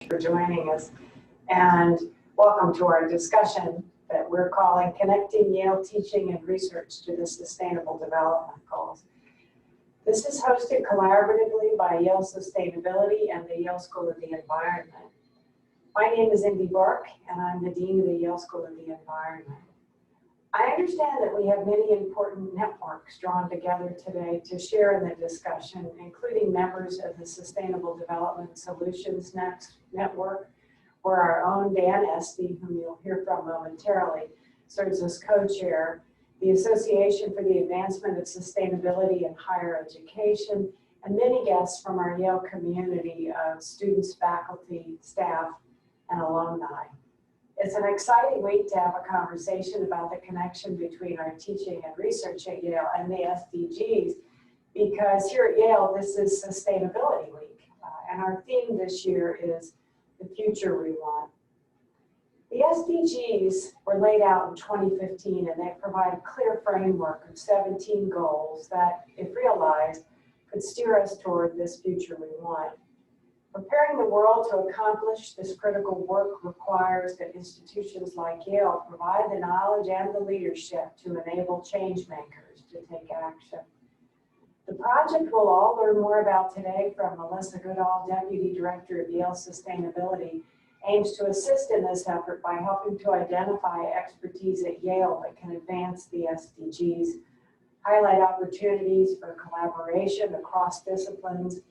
for joining us, and welcome to our discussion that we're calling Connecting Yale Teaching and Research to the Sustainable Development Goals. This is hosted collaboratively by Yale Sustainability and the Yale School of the Environment. My name is Indy Bark, and I'm the Dean of the Yale School of the Environment. I understand that we have many important networks drawn together today to share in the discussion, including members of the Sustainable Development Solutions Network, where our own Dan Esty, whom you'll hear from momentarily, serves as co-chair, the Association for the Advancement of Sustainability in Higher Education, and many guests from our Yale community of students, faculty, staff, and alumni. It's an exciting week to have a conversation about the connection between our teaching and research at Yale and the SDGs, because here at Yale, this is Sustainability Week, and our theme this year is the future we want. The SDGs were laid out in 2015, and they provide a clear framework of 17 goals that, if realized, could steer us toward this future we want. Preparing the world to accomplish this critical work requires that institutions like Yale provide the knowledge and the leadership to enable change makers to take action. The project we'll all learn more about today from Melissa Goodall, Deputy Director of Yale Sustainability, aims to assist in this effort by helping to identify expertise at Yale that can advance the SDGs, highlight opportunities for collaboration across disciplines,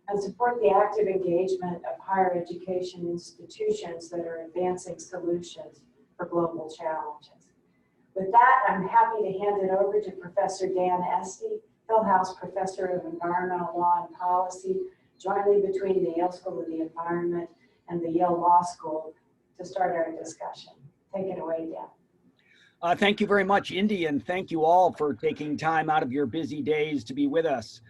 and support the active engagement of higher education institutions that are advancing solutions for global challenges. With that, I'm happy to hand it over to Professor Dan Esty, Hillhouse Professor of Environmental Law and Policy, jointly between the Yale School of the Environment and the Yale Law School, to start our discussion. Take it away, Dan. Thank you very much, Indy, and thank you all for taking time out of your busy days to be with us.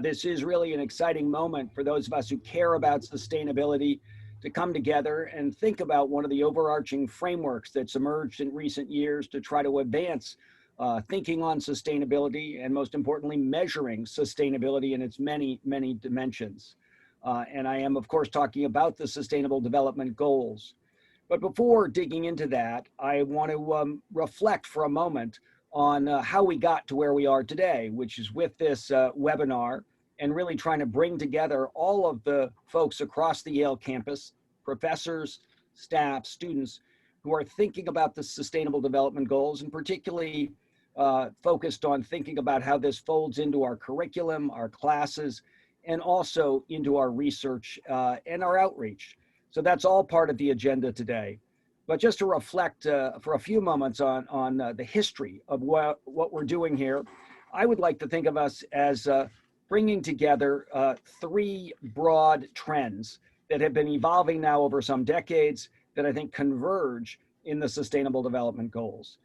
This is really an exciting moment for those of us who care about sustainability to come together and think about one of the overarching frameworks that's emerged in recent years to try to advance thinking on sustainability and, most importantly, measuring sustainability in its many, many dimensions. And I am, of course, talking about the Sustainable Development Goals. But before digging into that, I want to reflect for a moment on how we got to where we are today, which is with this webinar and really trying to bring together all of the folks across the Yale campus, professors, staff, students, who are thinking about the Sustainable Development Goals, and particularly focused on thinking about how this folds into our curriculum, our classes, and also into our research and our outreach. So that's all part of the agenda today. But just to reflect for a few moments on the history of what we're doing here, I would like to think of us as bringing together three broad trends that have been evolving now over some decades that I think converge in the Sustainable Development Goals.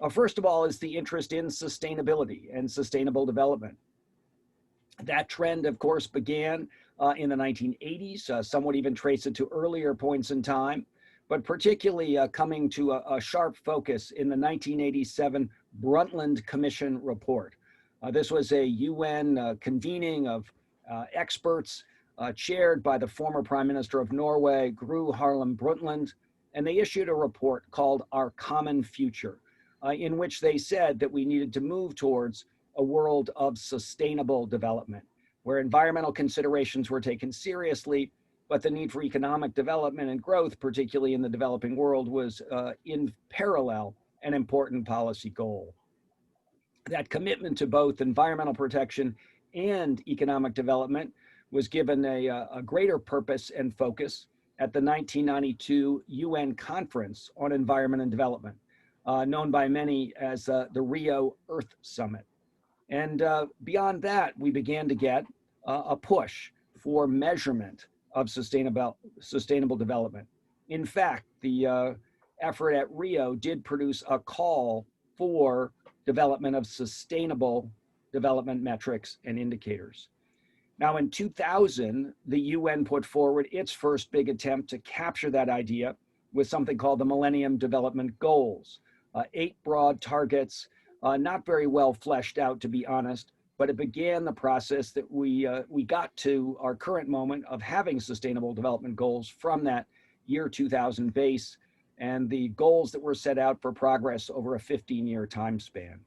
First of all is the interest in sustainability and sustainable development. That trend, of course, began in the 1980s. Some would even trace it to earlier points in time, but particularly coming to a sharp focus in the 1987 Brundtland Commission report. This was a UN convening of experts chaired by the former Prime Minister of Norway, Gro Harlem Brundtland, and they issued a report called Our Common Future, in which they said that we needed to move towards a world of sustainable development, where environmental considerations were taken seriously, but the need for economic development and growth, particularly in the developing world, was in parallel an important policy goal. That commitment to both environmental protection and economic development was given a greater purpose and focus at the 1992 UN Conference on Environment and Development, known by many as the Rio Earth Summit. And beyond that, we began to get a push for measurement of sustainable development. In fact, the effort at Rio did produce a call for development of sustainable development metrics and indicators. Now in 2000, the UN put forward its first big attempt to capture that idea with something called the Millennium Development Goals, 8 broad targets, not very well fleshed out, to be honest, but it began the process that we got to our current moment of having Sustainable Development Goals from that year 2000 base and the goals that were set out for progress over a 15-year time span.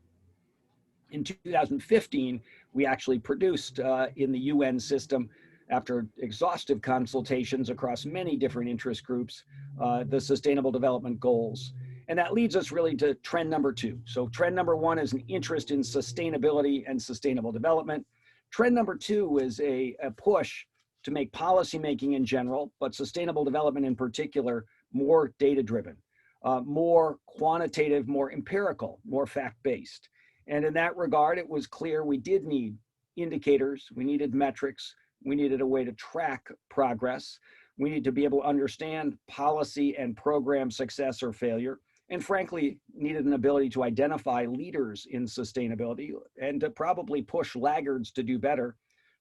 In 2015, we actually produced in the UN system, after exhaustive consultations across many different interest groups, the Sustainable Development Goals. And that leads us really to trend number 2. So trend number 1 is an interest in sustainability and sustainable development. Trend number 2 is a push to make policymaking in general, but sustainable development in particular, more data-driven, more quantitative, more empirical, more fact-based. And in that regard, it was clear we did need indicators, we needed metrics, we needed a way to track progress, we need to be able to understand policy and program success or failure, and frankly, needed an ability to identify leaders in sustainability and to probably push laggards to do better,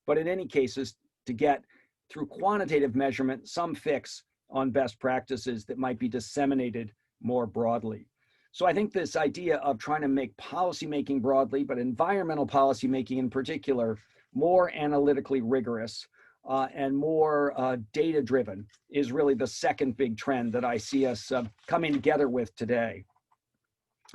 but in any cases, to get through quantitative measurement some fix on best practices that might be disseminated more broadly. So I think this idea of trying to make policymaking broadly, but environmental policymaking in particular, more analytically rigorous and more data-driven is really the second big trend that I see us coming together with today.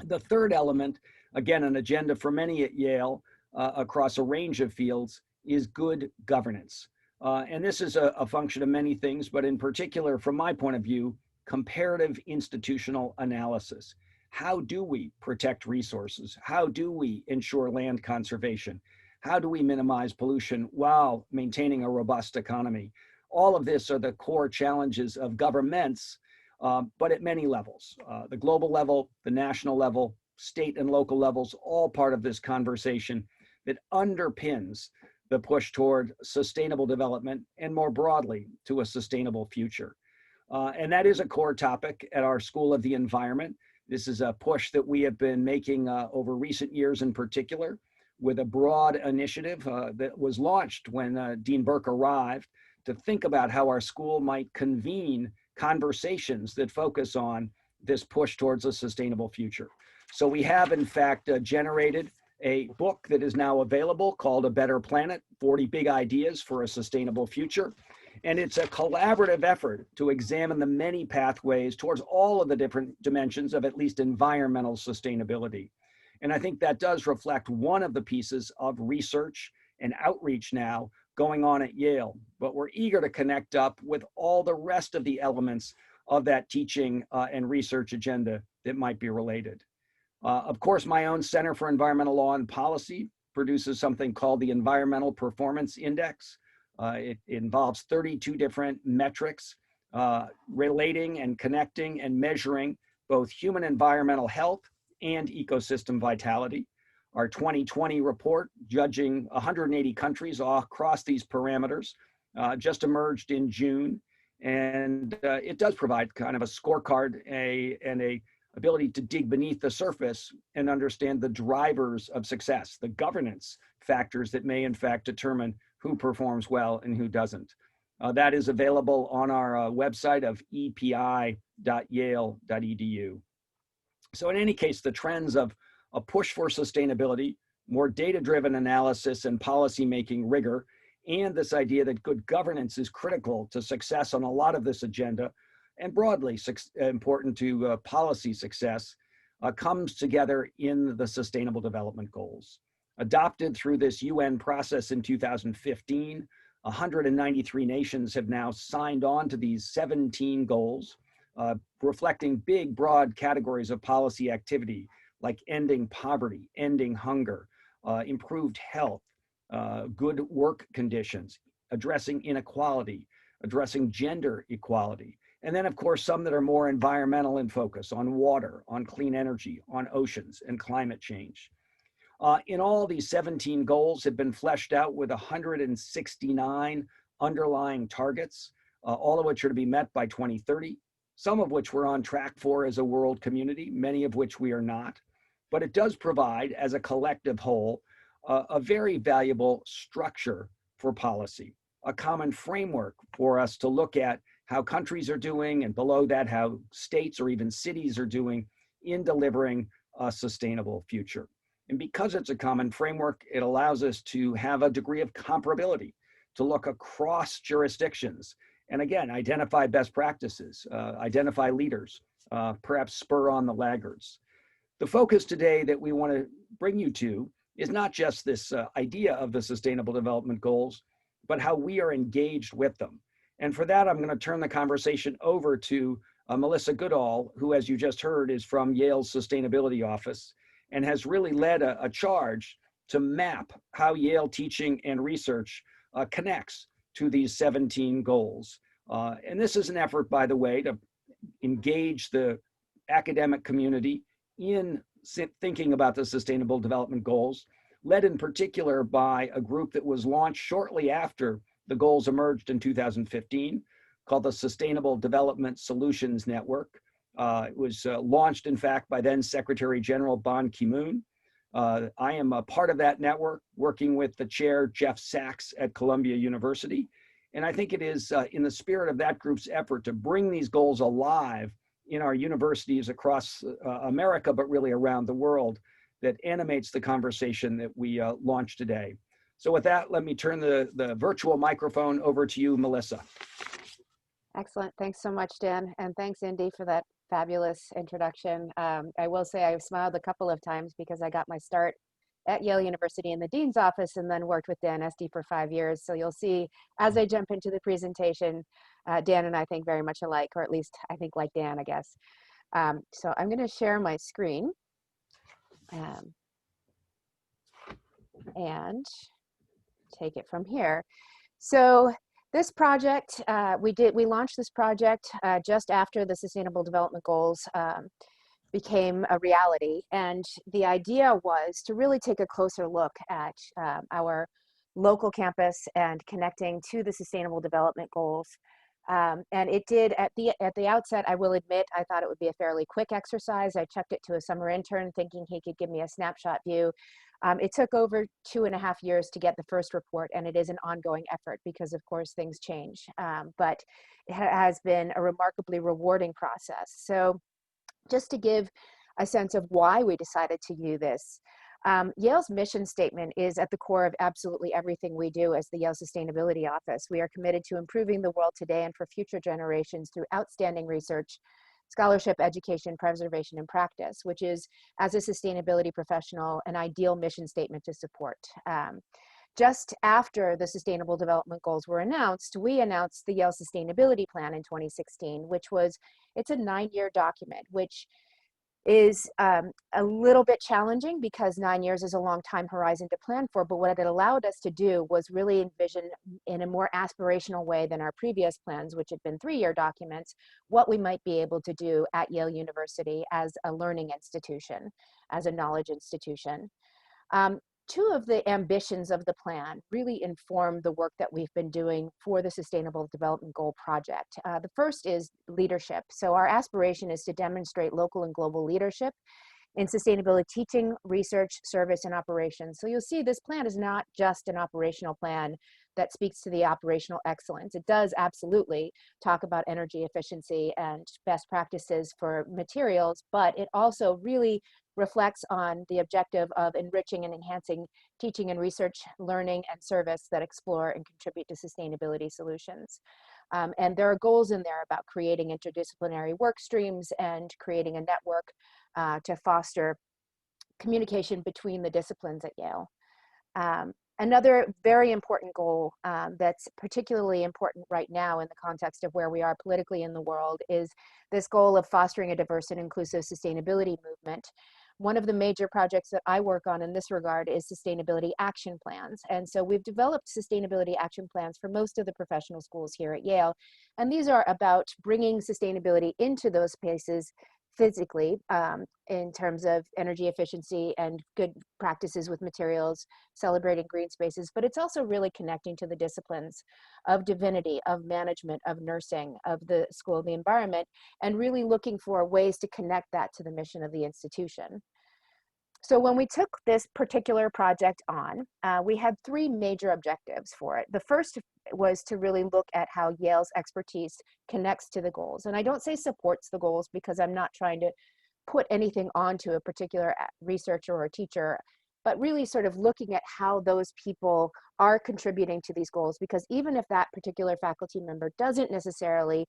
The third element, again, an agenda for many at Yale across a range of fields, is good governance. And this is a function of many things, but in particular, from my point of view, comparative institutional analysis. How do we protect resources? How do we ensure land conservation? How do we minimize pollution while maintaining a robust economy? All of this are the core challenges of governments, but at many levels. The global level, the national level, state and local levels, all part of this conversation that underpins the push toward sustainable development and more broadly to a sustainable future. And that is a core topic at our School of the Environment. This is a push that we have been making over recent years in particular, with a broad initiative that was launched when Dean Burke arrived to think about how our school might convene conversations that focus on this push towards a sustainable future. So we have, in fact, generated a book that is now available called A Better Planet, 40 Big Ideas for a Sustainable Future. And it's a collaborative effort to examine the many pathways towards all of the different dimensions of at least environmental sustainability. And I think that does reflect one of the pieces of research and outreach now going on at Yale. But we're eager to connect up with all the rest of the elements of that teaching and research agenda that might be related. Of course, my own Center for Environmental Law and Policy produces something called the Environmental Performance Index. It involves 32 different metrics relating and connecting and measuring both human environmental health and ecosystem vitality. Our 2020 report, judging 180 countries across these parameters, just emerged in June. And it does provide kind of a scorecard and a ability to dig beneath the surface and understand the drivers of success, the governance factors that may in fact determine who performs well and who doesn't. That is available on our website of epi.yale.edu. So in any case, the trends of a push for sustainability, more data-driven analysis and policy-making rigor, and this idea that good governance is critical to success on a lot of this agenda, and broadly important to policy success, comes together in the Sustainable Development Goals. Adopted through this UN process in 2015, 193 nations have now signed on to these 17 goals, reflecting big, broad categories of policy activity, like ending poverty, ending hunger, improved health, good work conditions, addressing inequality, addressing gender equality. And then, of course, some that are more environmental in focus, on water, on clean energy, on oceans, and climate change. In all, these 17 goals have been fleshed out with 169 underlying targets, all of which are to be met by 2030, some of which we're on track for as a world community, many of which we are not. But it does provide, as a collective whole, a very valuable structure for policy, a common framework for us to look at how countries are doing, and below that, how states or even cities are doing in delivering a sustainable future. And because it's a common framework, it allows us to have a degree of comparability, to look across jurisdictions, and again, identify best practices, identify leaders, perhaps spur on the laggards. The focus today that we want to bring you to is not just this idea of the Sustainable Development Goals, but how we are engaged with them. And for that, I'm going to turn the conversation over to Melissa Goodall, who, as you just heard, is from Yale's Sustainability Office and has really led a charge to map how Yale teaching and research connects to these 17 goals. And this is an effort, by the way, to engage the academic community in thinking about the Sustainable Development Goals, led in particular by a group that was launched shortly after the goals emerged in 2015, called the Sustainable Development Solutions Network. It was launched, in fact, by then Secretary General Ban Ki-moon. I am a part of that network, working with the chair, Jeff Sachs, at Columbia University. And I think it is in the spirit of that group's effort to bring these goals alive in our universities across America, but really around the world, that animates the conversation that we launched today. So with that, let me turn the virtual microphone over to you, Melissa. Excellent. Thanks so much, Dan. And thanks, Indy, for that fabulous introduction. I will say I've smiled a couple of times because I got my start at Yale University in the Dean's office and then worked with Dan Esty for 5 years. So you'll see as I jump into the presentation, Dan and I think very much alike, or at least I think like Dan, I guess. So I'm going to share my screen and take it from here. So this project, we launched this project just after the Sustainable Development Goals became a reality. And the idea was to really take a closer look at our local campus and connecting to the Sustainable Development Goals. And it did, at the outset, I will admit, I thought it would be a fairly quick exercise. I checked it to a summer intern thinking he could give me a snapshot view. It took over 2.5 years to get the first report, and it is an ongoing effort because, of course, things change. But it has been a remarkably rewarding process. So just to give a sense of why we decided to do this, Yale's mission statement is at the core of absolutely everything we do as the Yale Sustainability Office. We are committed to improving the world today and for future generations through outstanding research, scholarship, education, preservation, and practice, which is, as a sustainability professional, an ideal mission statement to support. Just after the Sustainable Development Goals were announced, we announced the Yale Sustainability Plan in 2016, it's a 9-year document, which is a little bit challenging because 9 years is a long time horizon to plan for, but what it allowed us to do was really envision in a more aspirational way than our previous plans, which had been 3-year documents, what we might be able to do at Yale University as a learning institution, as a knowledge institution. Two of the ambitions of the plan really inform the work that we've been doing for the Sustainable Development Goal project. The first is leadership. So our aspiration is to demonstrate local and global leadership in sustainability teaching, research, service, and operations. So you'll see this plan is not just an operational plan that speaks to the operational excellence. It does absolutely talk about energy efficiency and best practices for materials, but it also really reflects on the objective of enriching and enhancing teaching and research, learning, and service that explore and contribute to sustainability solutions. And there are goals in there about creating interdisciplinary work streams and creating a network to foster communication between the disciplines at Yale. Another very important goal that's particularly important right now in the context of where we are politically in the world is this goal of fostering a diverse and inclusive sustainability movement. One of the major projects that I work on in this regard is sustainability action plans. And so we've developed sustainability action plans for most of the professional schools here at Yale. And these are about bringing sustainability into those spaces physically in terms of energy efficiency and good practices with materials, celebrating green spaces, but it's also really connecting to the disciplines of divinity, of management, of nursing, of the School of the Environment, and really looking for ways to connect that to the mission of the institution. So when we took this particular project on, we had 3 major objectives for it. The first was to really look at how Yale's expertise connects to the goals. And I don't say supports the goals because I'm not trying to put anything onto a particular researcher or a teacher. but really sort of looking at how those people are contributing to these goals, because even if that particular faculty member doesn't necessarily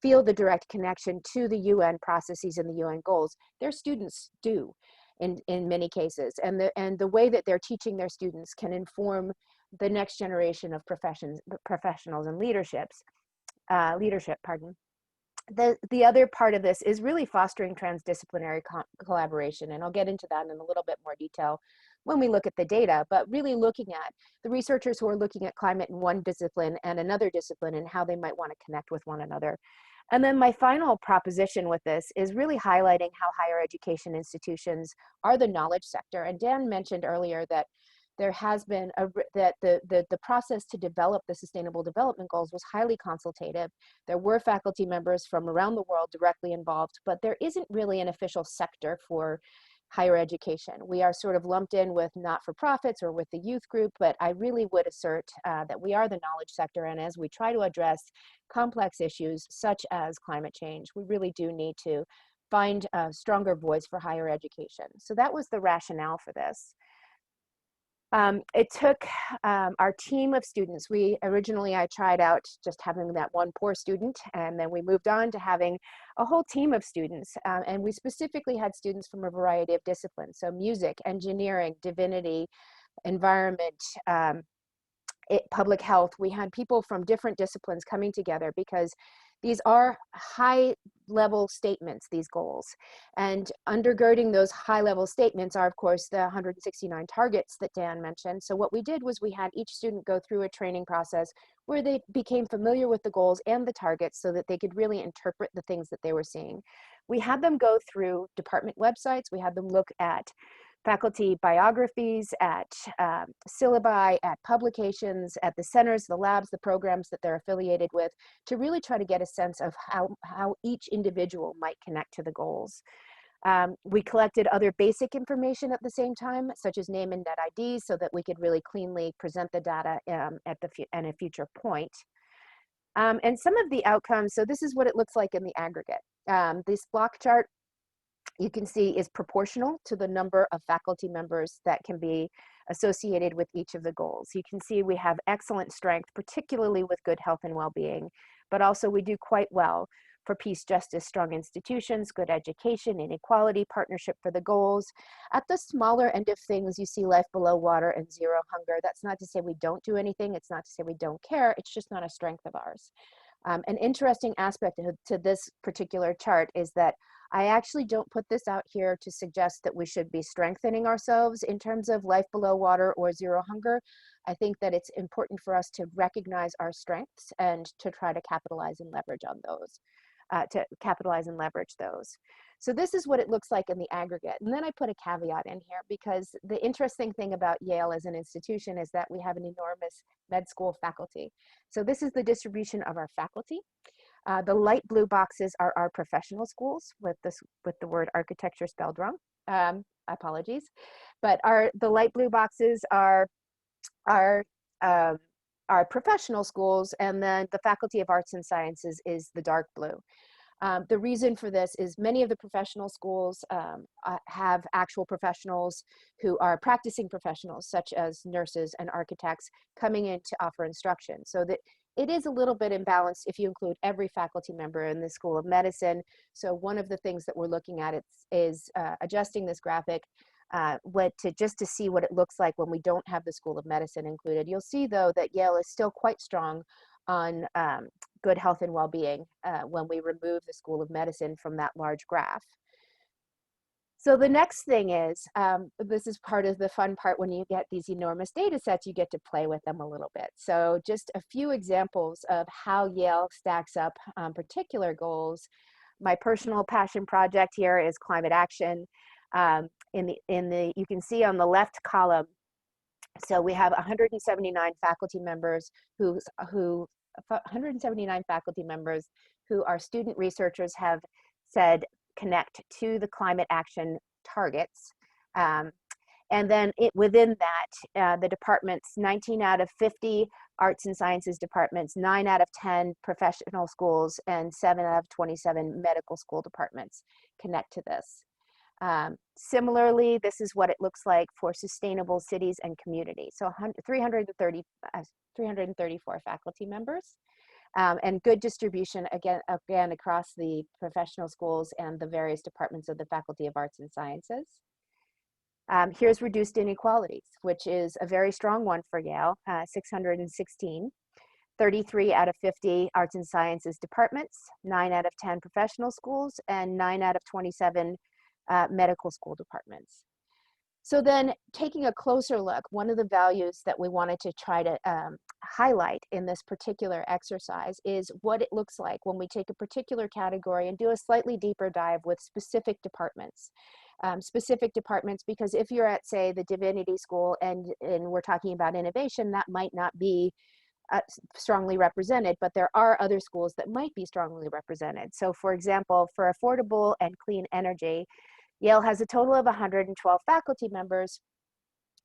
feel the direct connection to the UN processes and the UN goals, their students do in many cases. And the way that they're teaching their students can inform the next generation of professionals and leadership. The other part of this is really fostering transdisciplinary collaboration, and I'll get into that in a little bit more detail when we look at the data, but really looking at the researchers who are looking at climate in one discipline and another discipline and how they might want to connect with one another. And then my final proposition with this is really highlighting how higher education institutions are the knowledge sector. And Dan mentioned earlier that there has been the process to develop the Sustainable Development Goals was highly consultative. There were faculty members from around the world directly involved, but there isn't really an official sector for higher education. We are sort of lumped in with not-for-profits or with the youth group, but I really would assert that we are the knowledge sector, and as we try to address complex issues such as climate change, we really do need to find a stronger voice for higher education. So that was the rationale for this. It took our team of students. I tried out just having that one poor student, and then we moved on to having a whole team of students. And we specifically had students from a variety of disciplines. So music, engineering, divinity, environment, public health. We had people from different disciplines coming together because these are high level statements, these goals. And undergirding those high level statements are, of course, the 169 targets that Dan mentioned. So what we did was we had each student go through a training process where they became familiar with the goals and the targets so that they could really interpret the things that they were seeing. We had them go through department websites. We had them look at faculty biographies, at syllabi, at publications, at the centers, the labs, the programs that they're affiliated with, to really try to get a sense of how each individual might connect to the goals. We collected other basic information at the same time, such as name and net IDs, so that we could really cleanly present the data at a future point. And some of the outcomes, so this is what it looks like in the aggregate. This block chart, you can see, is proportional to the number of faculty members that can be associated with each of the goals. You can see we have excellent strength, particularly with good health and well-being, but also we do quite well for peace, justice, strong institutions, good education, inequality, partnership for the goals. At the smaller end of things, you see life below water and zero hunger. That's not to say we don't do anything. It's not to say we don't care. It's just not a strength of ours. An interesting aspect to this particular chart is that I actually don't put this out here to suggest that we should be strengthening ourselves in terms of life below water or zero hunger. I think that it's important for us to recognize our strengths and to try to capitalize and leverage on those, So this is what it looks like in the aggregate. And then I put a caveat in here because the interesting thing about Yale as an institution is that we have an enormous med school faculty. So this is the distribution of our faculty. The light blue boxes are our professional schools with the word architecture spelled wrong. Apologies. But the light blue boxes are our professional schools, and then the Faculty of Arts and Sciences is the dark blue. The reason for this is many of the professional schools have actual professionals who are practicing professionals, such as nurses and architects, coming in to offer instruction. So that it is a little bit imbalanced if you include every faculty member in the School of Medicine. So one of the things that we're looking at is adjusting this graphic just to see what it looks like when we don't have the School of Medicine included. You'll see, though, that Yale is still quite strong on good health and well-being when we remove the School of Medicine from that large graph. So the next thing is, this is part of the fun part when you get these enormous data sets, you get to play with them a little bit. So just a few examples of how Yale stacks up on particular goals. My personal passion project here is climate action. You can see on the left column, so we have 179 faculty members who our student researchers have said connect to the climate action targets. And then within that, the departments, 19 out of 50 arts and sciences departments, 9 out of 10 professional schools, and 7 out of 27 medical school departments connect to this. Similarly, this is what it looks like for sustainable cities and communities. So 334 faculty members, and good distribution again across the professional schools and the various departments of the Faculty of Arts and Sciences. Here's reduced inequalities, which is a very strong one for Yale, 616. 33 out of 50 arts and sciences departments, 9 out of 10 professional schools, and 9 out of 27 medical school departments. So then taking a closer look, one of the values that we wanted to try to highlight in this particular exercise is what it looks like when we take a particular category and do a slightly deeper dive with specific departments. Because if you're at, say, the divinity school and we're talking about innovation, that might not be strongly represented, but there are other schools that might be strongly represented. So for example, for affordable and clean energy, Yale has a total of 112 faculty members,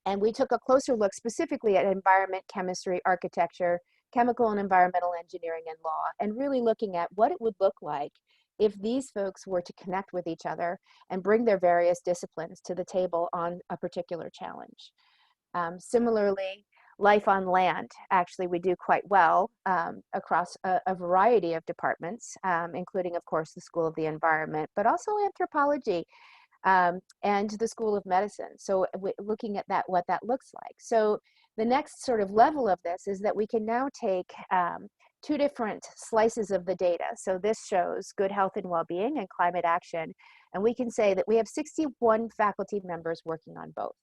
and we took a closer look specifically at environment, chemistry, architecture, chemical and environmental engineering, and law, and really looking at what it would look like if these folks were to connect with each other and bring their various disciplines to the table on a particular challenge. Similarly, life on land, actually we do quite well across a variety of departments, including of course the School of the Environment, but also anthropology and the School of Medicine. So looking at that, what that looks like. So the next sort of level of this is that we can now take two different slices of the data. So this shows good health and well-being and climate action. And we can say that we have 61 faculty members working on both,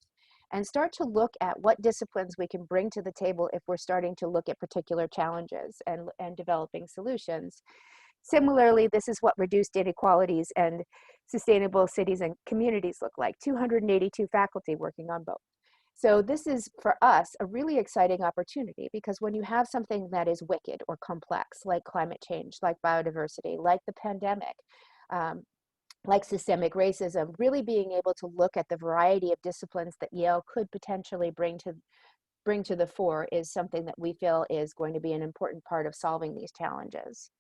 and start to look at what disciplines we can bring to the table if we're starting to look at particular challenges and developing solutions. Similarly, this is what reduced inequalities and sustainable cities and communities look like, 282 faculty working on both. So this is, for us, a really exciting opportunity, because when you have something that is wicked or complex, like climate change, like biodiversity, like the pandemic, like systemic racism, really being able to look at the variety of disciplines that Yale could potentially bring to the fore is something that we feel is going to be an important part of solving these challenges.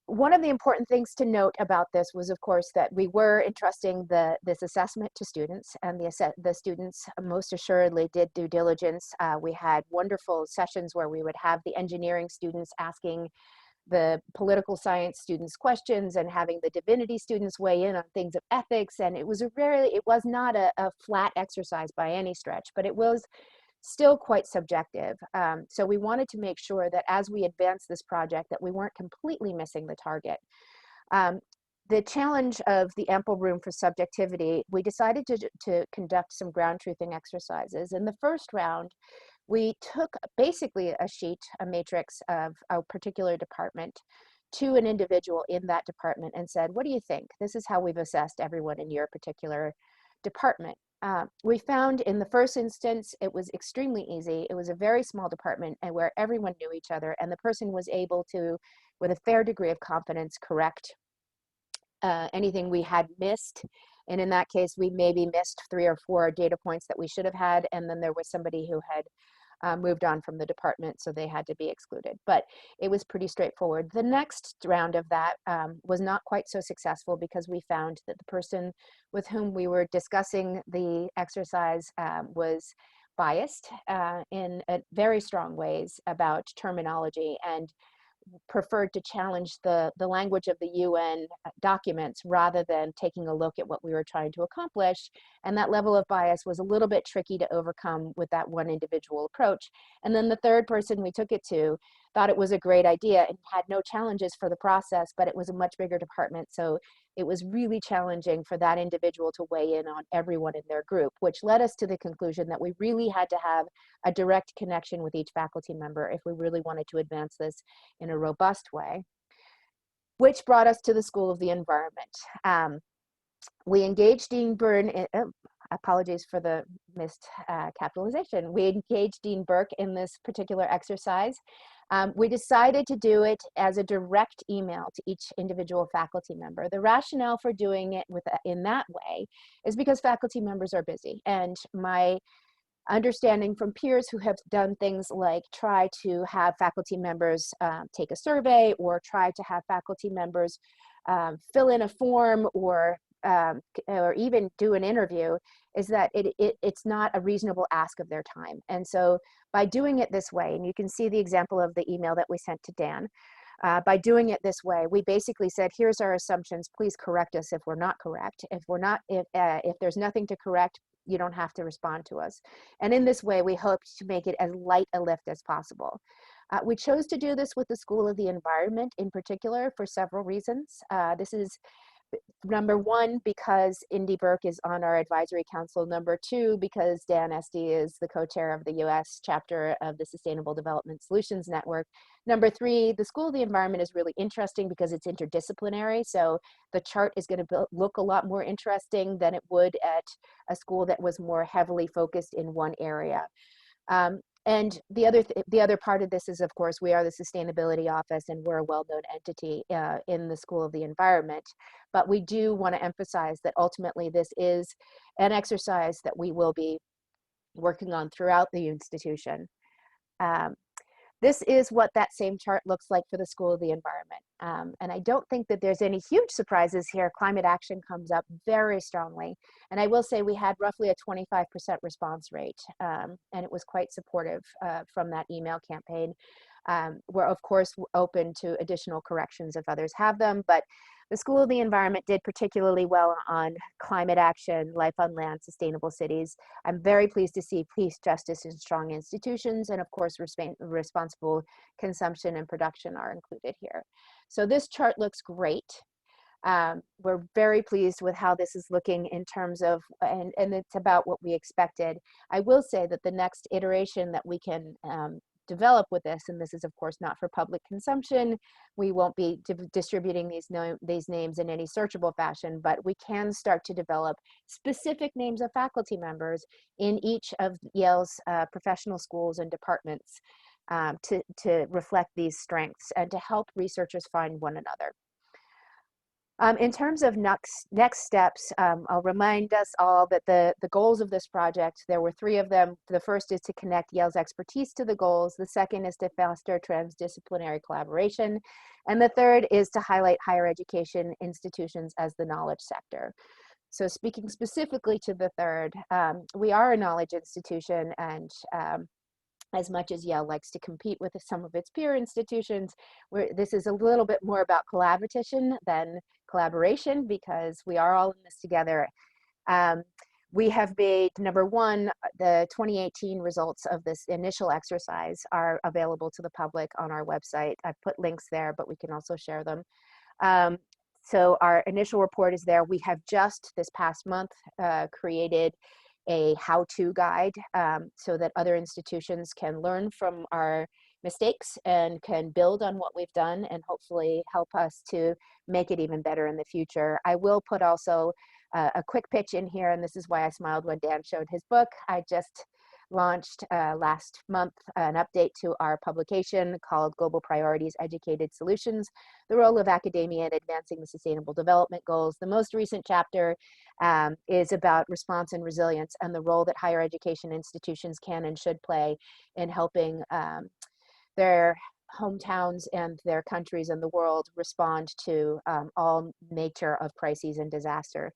One of the important things to note about this was, of course, that we were entrusting this assessment to students, and the students most assuredly did due diligence. We had wonderful sessions where we would have the engineering students asking the political science students questions and having the divinity students weigh in on things of ethics. And it was not a flat exercise by any stretch, but it was still quite subjective. So we wanted to make sure that as we advance this project, that we weren't completely missing the target. The challenge of the ample room for subjectivity, we decided to conduct some ground truthing exercises. In the first round, we took basically a matrix of a particular department to an individual in that department and said, what do you think? This is how we've assessed everyone in your particular department. We found in the first instance, it was extremely easy. It was a very small department and where everyone knew each other, and the person was able to, with a fair degree of confidence, correct anything we had missed. And in that case, we maybe missed 3 or 4 data points that we should have had. And then there was somebody who had moved on from the department, so they had to be excluded. But it was pretty straightforward. The next round of that was not quite so successful, because we found that the person with whom we were discussing the exercise was biased in very strong ways about terminology, and preferred to challenge the language of the UN documents rather than taking a look at what we were trying to accomplish. And that level of bias was a little bit tricky to overcome with that one individual approach. And then the third person we took it to thought it was a great idea and had no challenges for the process, but it was a much bigger department. So it was really challenging for that individual to weigh in on everyone in their group, which led us to the conclusion that we really had to have a direct connection with each faculty member if we really wanted to advance this in a robust way, which brought us to the School of the Environment. We engaged Dean Byrne, apologies for the missed capitalization. We engaged Dean Burke in this particular exercise. We decided to do it as a direct email to each individual faculty member. The rationale for doing it in that way is because faculty members are busy, and my understanding from peers who have done things like try to have faculty members take a survey, or try to have faculty members fill in a form, or or even do an interview is that it's not a reasonable ask of their time. And so by doing it this way, and you can see the example of the email that we sent to Dan, by doing it this way, we basically said, here's our assumptions, please correct us if we're not correct. If there's nothing to correct, you don't have to respond to us. And in this way, we hope to make it as light a lift as possible. We chose to do this with the School of the Environment in particular for several reasons. This is number one, because Indy Burke is on our advisory council. Number two, because Dan Esty is the co-chair of the US chapter of the Sustainable Development Solutions Network. Number three, the School of the Environment is really interesting because it's interdisciplinary. So the chart is going to look a lot more interesting than it would at a school that was more heavily focused in one area. And the other part of this is, of course, we are the sustainability office and we're a well-known entity in the School of the Environment. But we do want to emphasize that ultimately this is an exercise that we will be working on throughout the institution. This is what that same chart looks like for the School of the Environment. And I don't think that there's any huge surprises here. Climate action comes up very strongly. And I will say we had roughly a 25% response rate. And it was quite supportive from that email campaign. We're of course open to additional corrections if others have them, but the School of the Environment did particularly well on climate action, life on land, sustainable cities. I'm very pleased to see peace, justice, and strong institutions, and of course, responsible consumption and production are included here. So this chart looks great. We're very pleased with how this is looking in terms of, and it's about what we expected. I will say that the next iteration that we can develop with this, and this is of course not for public consumption, we won't be distributing these names in any searchable fashion, but we can start to develop specific names of faculty members in each of Yale's professional schools and departments to reflect these strengths and to help researchers find one another. In terms of next steps, I'll remind us all that the goals of this project, there were three of them. The first is to connect Yale's expertise to the goals. The second is to foster transdisciplinary collaboration. And the third is to highlight higher education institutions as the knowledge sector. So speaking specifically to the third, we are a knowledge institution, and as much as Yale likes to compete with some of its peer institutions, this is a little bit more about collaboration than collaboration, because we are all in this together. We have made, number one, the 2018 results of this initial exercise are available to the public on our website. I've put links there, but we can also share them. So our initial report is there. We have just this past month created a how-to guide so that other institutions can learn from our mistakes and can build on what we've done and hopefully help us to make it even better in the future. I will put also a quick pitch in here, and this is why I smiled when Dan showed his book. I just launched last month an update to our publication called Global Priorities, Educated Solutions, the Role of Academia in Advancing the Sustainable Development Goals. The most recent chapter is about response and resilience and the role that higher education institutions can and should play in helping their hometowns and their countries and the world respond to all nature of crises and disaster.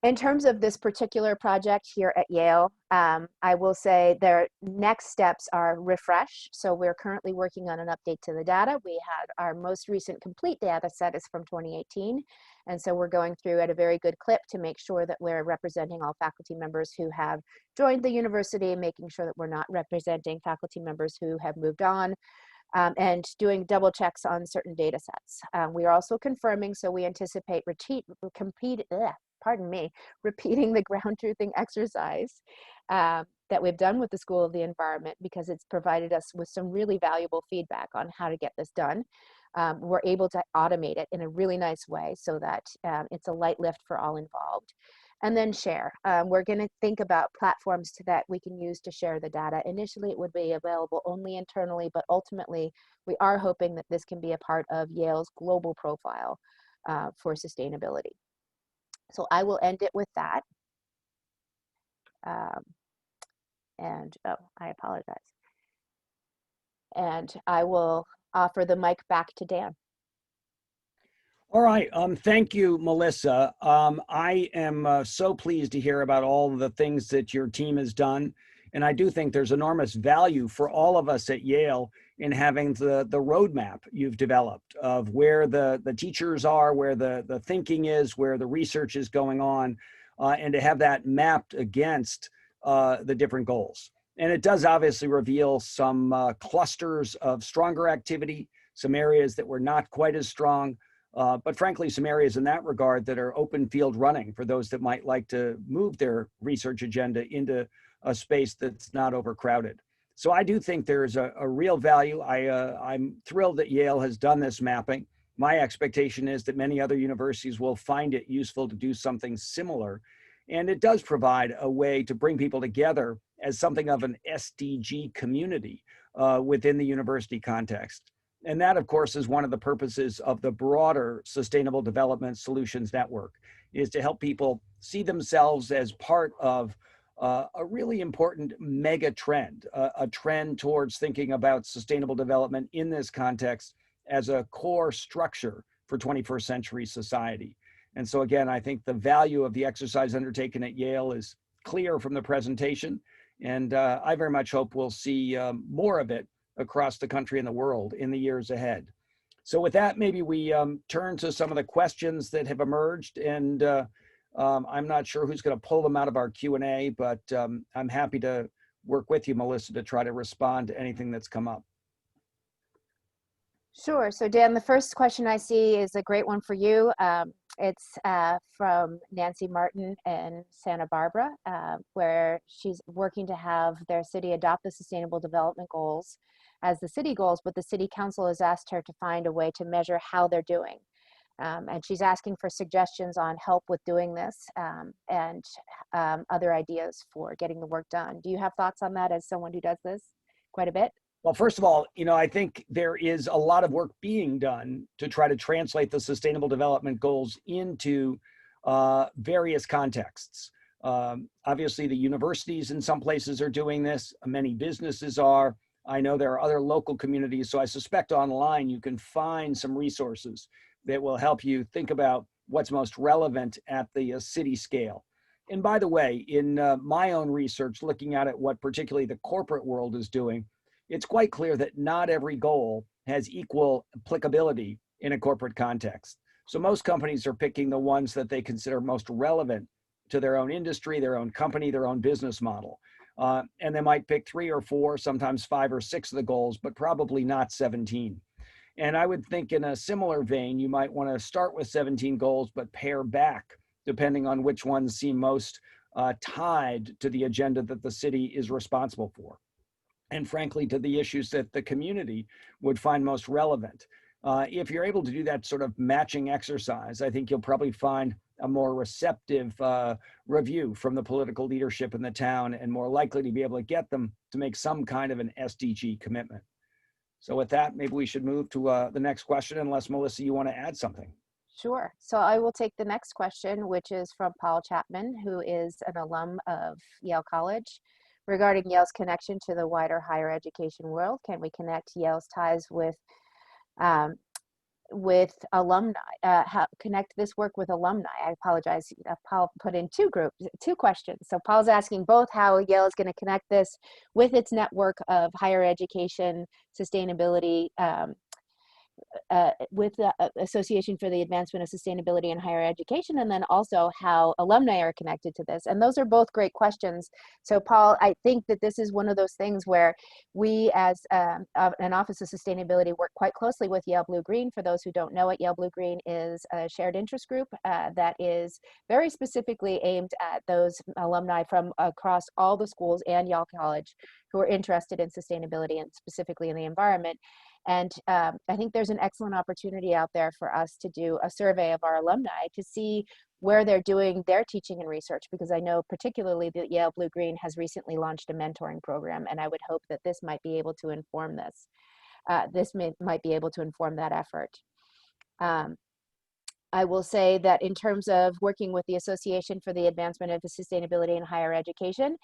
In terms of this particular project here at Yale, I will say their next steps are refresh. So we're currently working on an update to the data. We had our most recent complete data set is from 2018. And so we're going through at a very good clip to make sure that we're representing all faculty members who have joined the university, making sure that we're not representing faculty members who have moved on. And doing double checks on certain data sets. We are also confirming, so we anticipate repeating the ground truthing exercise that we've done with the School of the Environment, because it's provided us with some really valuable feedback on how to get this done. We're able to automate it in a really nice way so that it's a light lift for all involved. And then share. We're going to think about platforms that we can use to share the data. Initially, it would be available only internally, but ultimately, we are hoping that this can be a part of Yale's global profile for sustainability. So I will end it with that. I apologize. And I will offer the mic back to Dan. All right. Thank you, Melissa. I am so pleased to hear about all of the things that your team has done. And I do think there's enormous value for all of us at Yale in having the roadmap you've developed of where the teachers are, where the thinking is, where the research is going on, and to have that mapped against the different goals. And it does obviously reveal some clusters of stronger activity, some areas that were not quite as strong. But frankly, some areas in that regard that are open field running for those that might like to move their research agenda into a space that's not overcrowded. So I do think there's a real value. I'm thrilled that Yale has done this mapping. My expectation is that many other universities will find it useful to do something similar. And it does provide a way to bring people together as something of an SDG community within the university context. And that, of course, is one of the purposes of the broader Sustainable Development Solutions Network, is to help people see themselves as part of a really important mega trend, a trend towards thinking about sustainable development in this context as a core structure for 21st century society. And so again, I think the value of the exercise undertaken at Yale is clear from the presentation. And I very much hope we'll see more of it across the country and the world in the years ahead. So with that, maybe we turn to some of the questions that have emerged, and I'm not sure who's going to pull them out of our Q&A, but I'm happy to work with you, Melissa, to try to respond to anything that's come up. Sure. So Dan, the first question I see is a great one for you. It's from Nancy Martin in Santa Barbara, where she's working to have their city adopt the Sustainable Development Goals as the city goals, but the city council has asked her to find a way to measure how they're doing. And she's asking for suggestions on help with doing this and other ideas for getting the work done. Do you have thoughts on that as someone who does this quite a bit? Well, first of all, I think there is a lot of work being done to try to translate the Sustainable Development Goals into various contexts. Obviously, the universities in some places are doing this. Many businesses are. I know there are other local communities, so I suspect online you can find some resources that will help you think about what's most relevant at the city scale. And by the way, in my own research, looking at it, what particularly the corporate world is doing, it's quite clear that not every goal has equal applicability in a corporate context. So most companies are picking the ones that they consider most relevant to their own industry, their own company, their own business model. And they might pick 3 or 4, sometimes 5 or 6 of the goals, but probably not 17. And I would think in a similar vein, you might want to start with 17 goals, but pare back depending on which ones seem most tied to the agenda that the city is responsible for. And frankly, to the issues that the community would find most relevant. If you're able to do that sort of matching exercise, I think you'll probably find a more receptive review from the political leadership in the town and more likely to be able to get them to make some kind of an SDG commitment. So with that, maybe we should move to the next question, unless Melissa, you want to add something. Sure. So I will take the next question, which is from Paul Chapman, who is an alum of Yale College. Regarding Yale's connection to the wider higher education world, can we connect Yale's ties with alumni, connect this work with alumni? I apologize, Paul put in two questions. So Paul's asking both how Yale is going to connect this with its network of higher education sustainability, with the Association for the Advancement of Sustainability in Higher Education, and then also how alumni are connected to this. And those are both great questions. So Paul, I think that this is one of those things where we as an Office of Sustainability work quite closely with Yale Blue Green. For those who don't know it, Yale Blue Green is a shared interest group that is very specifically aimed at those alumni from across all the schools and Yale College who are interested in sustainability and specifically in the environment. And I think there's an excellent opportunity out there for us to do a survey of our alumni to see where they're doing their teaching and research, because I know particularly that Yale Blue Green has recently launched a mentoring program, and I would hope that this might be able to inform this. Might be able to inform that effort. I will say that in terms of working with the Association for the Advancement of Sustainability in Higher Education,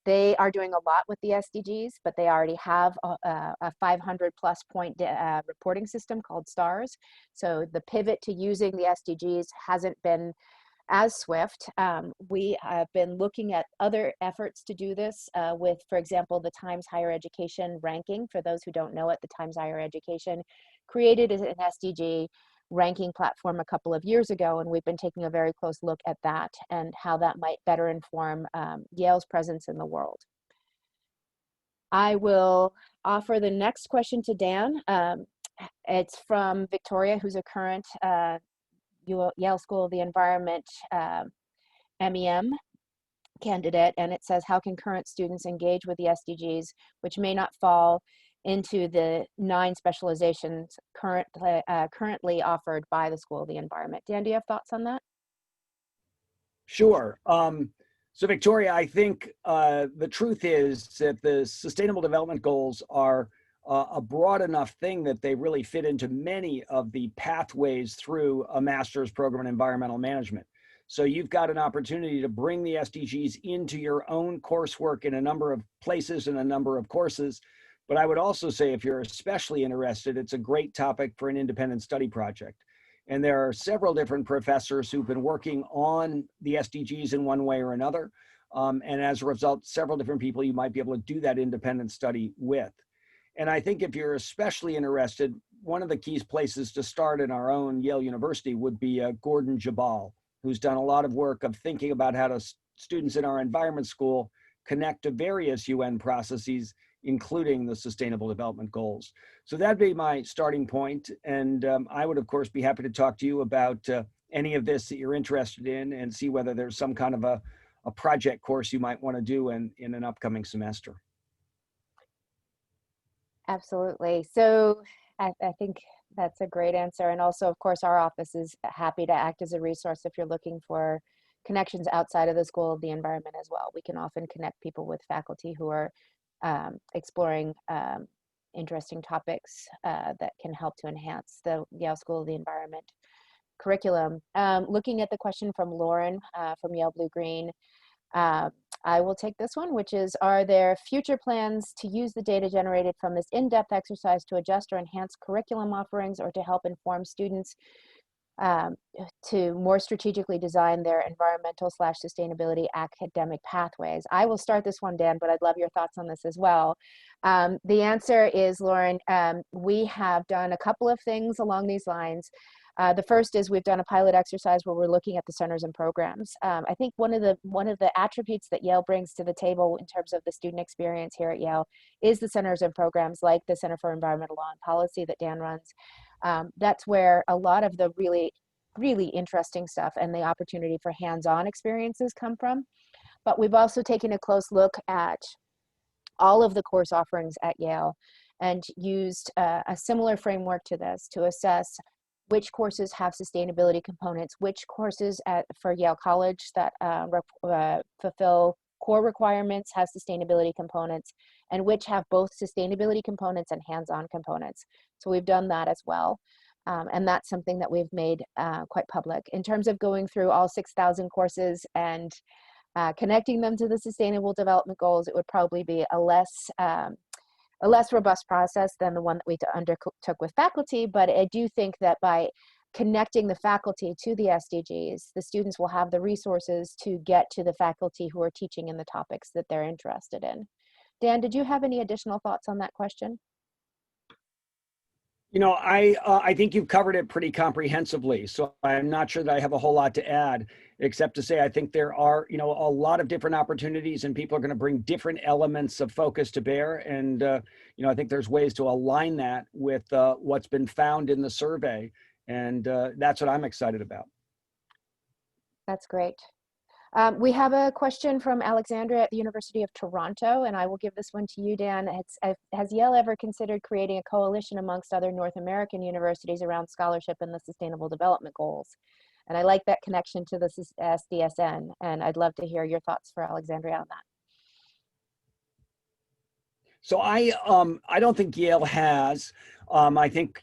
They are doing a lot with the SDGs, but they already have a 500 plus point reporting system called STARS. So the pivot to using the SDGs hasn't been as swift. We have been looking at other efforts to do this with, for example, the Times Higher Education ranking. For those who don't know it, the Times Higher Education created an SDG ranking platform a couple of years ago, and we've been taking a very close look at that and how that might better inform Yale's presence in the world. I will offer the next question to Dan. It's from Victoria, who's a current Yale School of the Environment MEM candidate, and it says, how can current students engage with the SDGs, which may not fall into the 9 specializations currently offered by the School of the Environment? Dan, do you have thoughts on that? Sure. So Victoria, I think the truth is that the Sustainable Development Goals are a broad enough thing that they really fit into many of the pathways through a master's program in environmental management. So you've got an opportunity to bring the SDGs into your own coursework in a number of places and a number of courses. But I would also say, if you're especially interested, it's a great topic for an independent study project. And there are several different professors who've been working on the SDGs in one way or another. And as a result, several different people you might be able to do that independent study with. And I think if you're especially interested, one of the key places to start in our own Yale University would be Gordon Goodall, who's done a lot of work of thinking about how students in our environment school connect to various UN processes, including the Sustainable Development Goals. So that'd be my starting point. And I would, of course, be happy to talk to you about any of this that you're interested in and see whether there's some kind of a project course you might want to do in an upcoming semester. Absolutely. So I think that's a great answer. And also, of course, our office is happy to act as a resource if you're looking for connections outside of the School of the Environment as well. We can often connect people with faculty who are exploring interesting topics that can help to enhance the Yale School of the Environment curriculum. Looking at the question from Lauren from Yale Blue Green, I will take this one, which is, are there future plans to use the data generated from this in-depth exercise to adjust or enhance curriculum offerings or to help inform students to more strategically design their environmental/sustainability academic pathways? I will start this one, Dan, but I'd love your thoughts on this as well. The answer is, Lauren, we have done a couple of things along these lines. The first is we've done a pilot exercise where we're looking at the centers and programs. I think one of the attributes that Yale brings to the table in terms of the student experience here at Yale is the centers and programs like the Center for Environmental Law and Policy that Dan runs. That's where a lot of the really, really interesting stuff and the opportunity for hands-on experiences come from. But we've also taken a close look at all of the course offerings at Yale and used a similar framework to this to assess which courses have sustainability components, which courses for Yale College that fulfill core requirements have sustainability components, and which have both sustainability components and hands-on components. So we've done that as well. And that's something that we've made quite public. In terms of going through all 6,000 courses and connecting them to the Sustainable Development Goals, it would probably be a less robust process than the one that we undertook with faculty, but I do think that by connecting the faculty to the SDGs, the students will have the resources to get to the faculty who are teaching in the topics that they're interested in. Dan, did you have any additional thoughts on that question? You know, I think you've covered it pretty comprehensively, so I'm not sure that I have a whole lot to add, except to say I think there are, you know, a lot of different opportunities and people are going to bring different elements of focus to bear. And, you know, I think there's ways to align that with what's been found in the survey. And that's what I'm excited about. That's great. We have a question from Alexandria at the University of Toronto, and I will give this one to you, Dan. Has Yale ever considered creating a coalition amongst other North American universities around scholarship and the Sustainable Development Goals? And I like that connection to the SDSN, and I'd love to hear your thoughts for Alexandria on that. So I don't think Yale has. I think,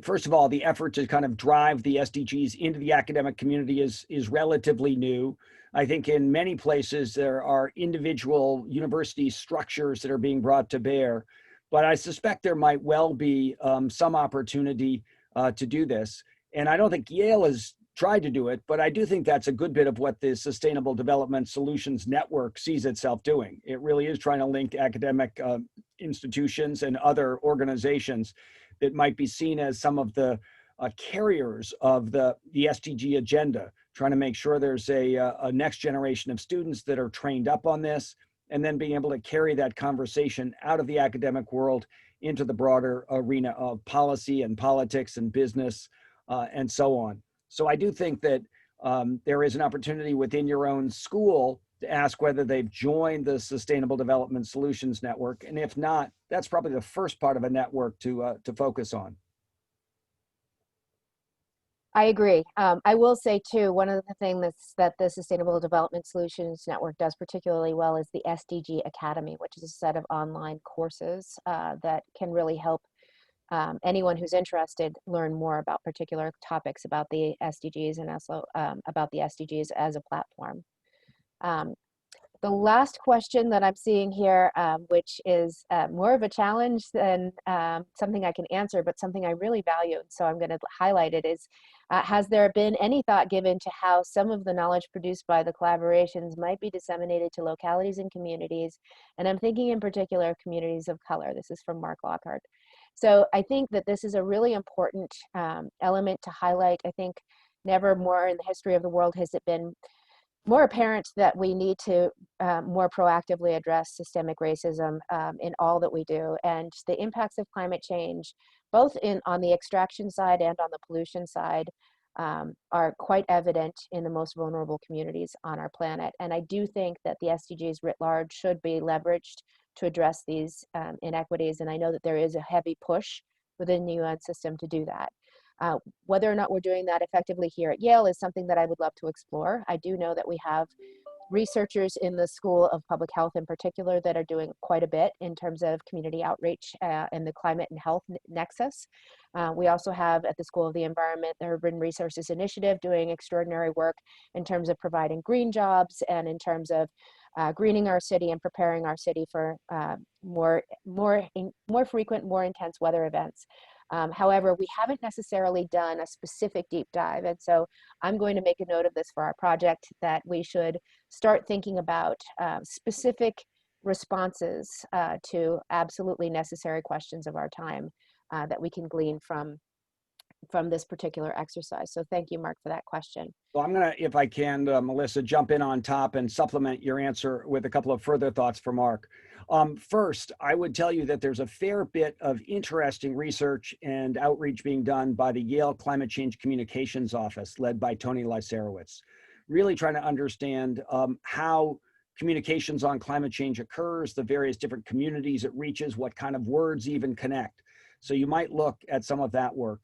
first of all, the effort to kind of drive the SDGs into the academic community is relatively new. I think in many places there are individual university structures that are being brought to bear, but I suspect there might well be some opportunity to do this. And I don't think Yale has tried to do it, but I do think that's a good bit of what the Sustainable Development Solutions Network sees itself doing. It really is trying to link academic institutions and other organizations that might be seen as some of the carriers of the SDG agenda, trying to make sure there's a next generation of students that are trained up on this, and then being able to carry that conversation out of the academic world into the broader arena of policy and politics and business and so on. So I do think that there is an opportunity within your own school to ask whether they've joined the Sustainable Development Solutions Network. And if not, that's probably the first part of a network to focus on. I agree. I will say too, one of the things that the Sustainable Development Solutions Network does particularly well is the SDG Academy, which is a set of online courses that can really help anyone who's interested learn more about particular topics about the SDGs and also about the SDGs as a platform. The last question that I'm seeing here, which is more of a challenge than something I can answer, but something I really value, so I'm going to highlight it, is has there been any thought given to how some of the knowledge produced by the collaborations might be disseminated to localities and communities? And I'm thinking in particular communities of color. This is from Mark Lockhart. So I think that this is a really important element to highlight. I think never more in the history of the world has it been more apparent that we need to more proactively address systemic racism in all that we do, and the impacts of climate change, both on the extraction side and on the pollution side, are quite evident in the most vulnerable communities on our planet. And I do think that the SDGs writ large should be leveraged to address these inequities, and I know that there is a heavy push within the UN system to do that. Whether or not we're doing that effectively here at Yale is something that I would love to explore. I do know that we have researchers in the School of Public Health in particular that are doing quite a bit in terms of community outreach and the climate and health nexus. We also have at the School of the Environment, the Urban Resources Initiative, doing extraordinary work in terms of providing green jobs and in terms of greening our city and preparing our city for more frequent, more intense weather events. However, we haven't necessarily done a specific deep dive. And so I'm going to make a note of this for our project, that we should start thinking about specific responses to absolutely necessary questions of our time that we can glean from this particular exercise. So thank you, Mark, for that question. Well, I'm going to, if I can, Melissa, jump in on top and supplement your answer with a couple of further thoughts for Mark. First, I would tell you that there's a fair bit of interesting research and outreach being done by the Yale Climate Change Communications Office, led by Tony Lyserowitz, really trying to understand how communications on climate change occurs, the various different communities it reaches, what kind of words even connect. So you might look at some of that work.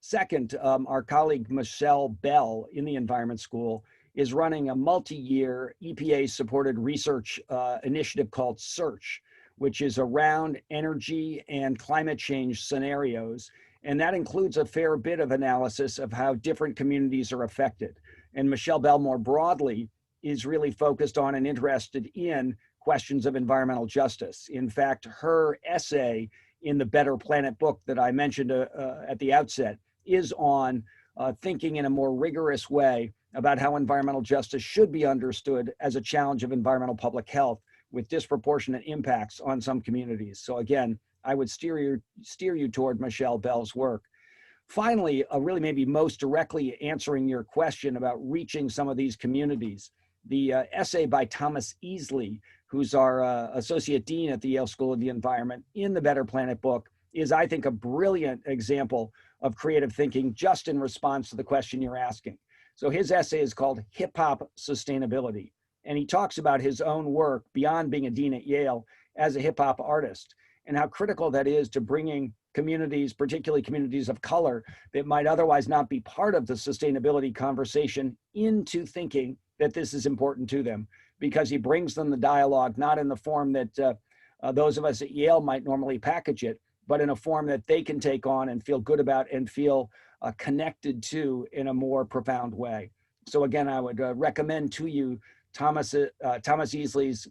Second, our colleague Michelle Bell in the Environment School is running a multi-year EPA-supported research initiative called SEARCH, which is around energy and climate change scenarios. And that includes a fair bit of analysis of how different communities are affected. And Michelle Bell, more broadly, is really focused on and interested in questions of environmental justice. In fact, her essay in the Better Planet book that I mentioned at the outset is on thinking in a more rigorous way about how environmental justice should be understood as a challenge of environmental public health with disproportionate impacts on some communities. So again, I would steer you toward Michelle Bell's work. Finally, really maybe most directly answering your question about reaching some of these communities, the essay by Thomas Easley, who's our Associate Dean at the Yale School of the Environment, in the Better Planet book, is, I think, a brilliant example of creative thinking just in response to the question you're asking. So his essay is called Hip Hop Sustainability, and he talks about his own work beyond being a dean at Yale as a hip hop artist and how critical that is to bringing communities, particularly communities of color that might otherwise not be part of the sustainability conversation, into thinking that this is important to them, because he brings them the dialogue, not in the form that those of us at Yale might normally package it, but in a form that they can take on and feel good about and feel connected to in a more profound way. So again, I would recommend to you Thomas Easley's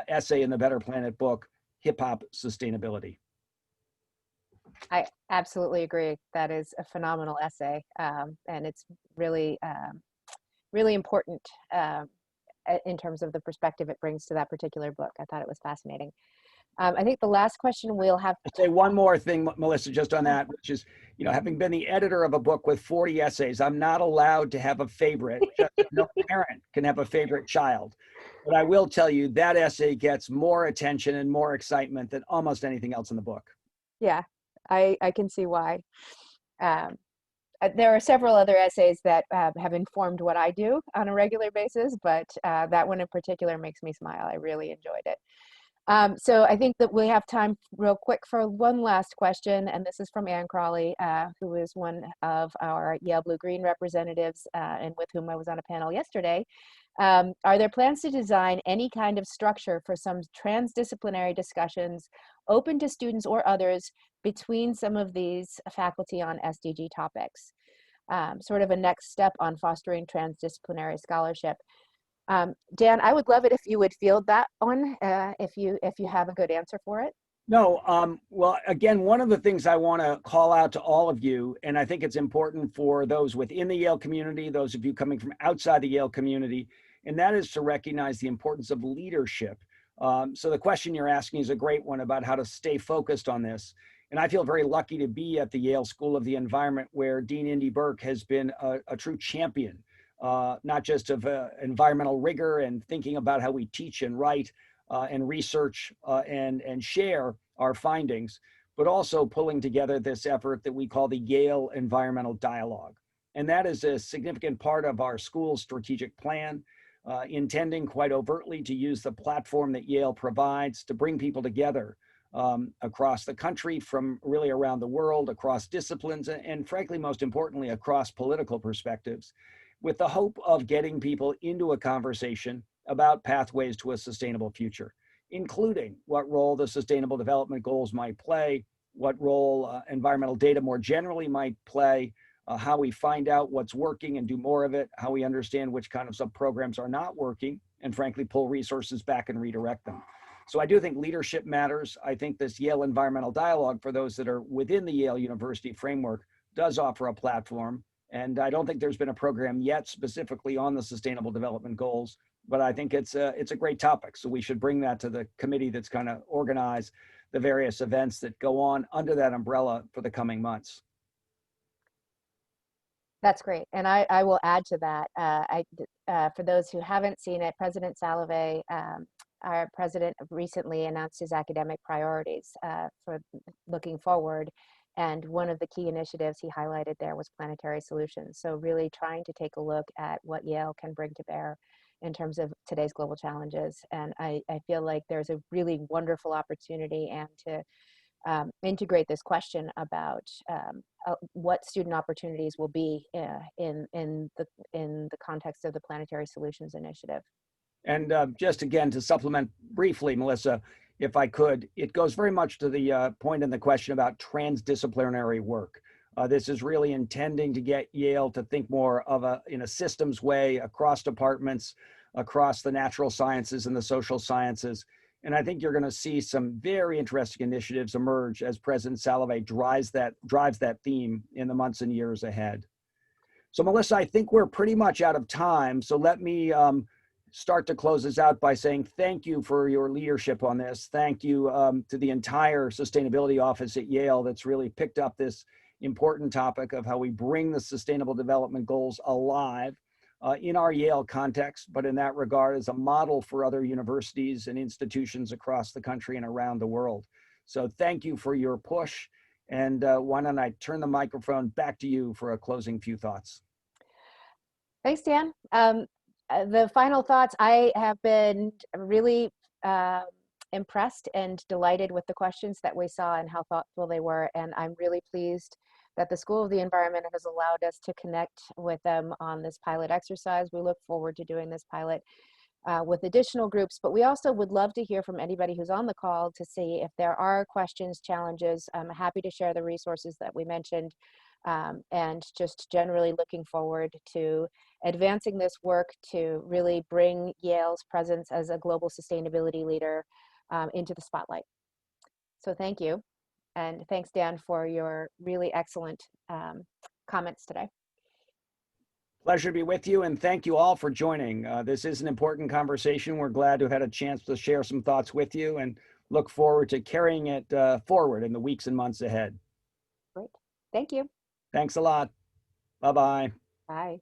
essay in the Better Planet book, Hip Hop Sustainability. I absolutely agree. That is a phenomenal essay, and it's really, really important in terms of the perspective it brings to that particular book. I thought it was fascinating. I think the last question we'll have. I'll say one more thing, Melissa, just on that, which is, having been the editor of a book with 40 essays, I'm not allowed to have a favorite. Just as no parent can have a favorite child. But I will tell you that essay gets more attention and more excitement than almost anything else in the book. Yeah, I can see why. There are several other essays that have informed what I do on a regular basis, but that one in particular makes me smile. I really enjoyed it. So I think that we have time real quick for one last question, and this is from Ann Crawley, who is one of our Yale Blue-Green representatives and with whom I was on a panel yesterday. Are there plans to design any kind of structure for some transdisciplinary discussions open to students or others between some of these faculty on SDG topics? Sort of a next step on fostering transdisciplinary scholarship. Dan, I would love it if you would field that one, if you have a good answer for it. No, well, again, one of the things I want to call out to all of you, and I think it's important for those within the Yale community, those of you coming from outside the Yale community, and that is to recognize the importance of leadership. So the question you're asking is a great one about how to stay focused on this. And I feel very lucky to be at the Yale School of the Environment, where Dean Indy Burke has been a true champion, not just of environmental rigor and thinking about how we teach and write and research and share our findings, but also pulling together this effort that we call the Yale Environmental Dialogue. And that is a significant part of our school's strategic plan, intending quite overtly to use the platform that Yale provides to bring people together across the country, from really around the world, across disciplines, and frankly, most importantly, across political perspectives, with the hope of getting people into a conversation about pathways to a sustainable future, including what role the Sustainable Development Goals might play, what role environmental data more generally might play, how we find out what's working and do more of it, how we understand which kind of sub-programs are not working, and frankly, pull resources back and redirect them. So I do think leadership matters. I think this Yale Environmental Dialogue, for those that are within the Yale University framework, does offer a platform. And I don't think there's been a program yet specifically on the Sustainable Development Goals, but I think it's a great topic. So we should bring that to the committee that's going to organize the various events that go on under that umbrella for the coming months. That's great. And I will add to that. For those who haven't seen it, President Salovey, our president, recently announced his academic priorities for looking forward. And one of the key initiatives he highlighted there was planetary solutions. So really trying to take a look at what Yale can bring to bear in terms of today's global challenges. And I feel like there's a really wonderful opportunity and to integrate this question about what student opportunities will be in the context of the Planetary Solutions Initiative. And just again, to supplement briefly, Melissa, if I could, it goes very much to the point in the question about transdisciplinary work. This is really intending to get Yale to think more of in a systems way across departments, across the natural sciences and the social sciences. And I think you're going to see some very interesting initiatives emerge as President Salovey drives that theme in the months and years ahead. So Melissa, I think we're pretty much out of time. So let me start to close this out by saying thank you for your leadership on this. Thank you to the entire sustainability office at Yale that's really picked up this important topic of how we bring the Sustainable Development Goals alive in our Yale context, but in that regard as a model for other universities and institutions across the country and around the world. So thank you for your push. And why don't I turn the microphone back to you for a closing few thoughts. Thanks, Dan. The final thoughts, I have been really impressed and delighted with the questions that we saw and how thoughtful they were. And I'm really pleased that the School of the Environment has allowed us to connect with them on this pilot exercise. We look forward to doing this pilot with additional groups, but we also would love to hear from anybody who's on the call to see if there are questions, challenges. I'm happy to share the resources that we mentioned, and just generally looking forward to advancing this work to really bring Yale's presence as a global sustainability leader into the spotlight. So thank you. And thanks, Dan, for your really excellent comments today. Pleasure to be with you, and thank you all for joining. This is an important conversation. We're glad to have had a chance to share some thoughts with you and look forward to carrying it forward in the weeks and months ahead. Great. Thank you. Thanks a lot. Bye-bye. Bye.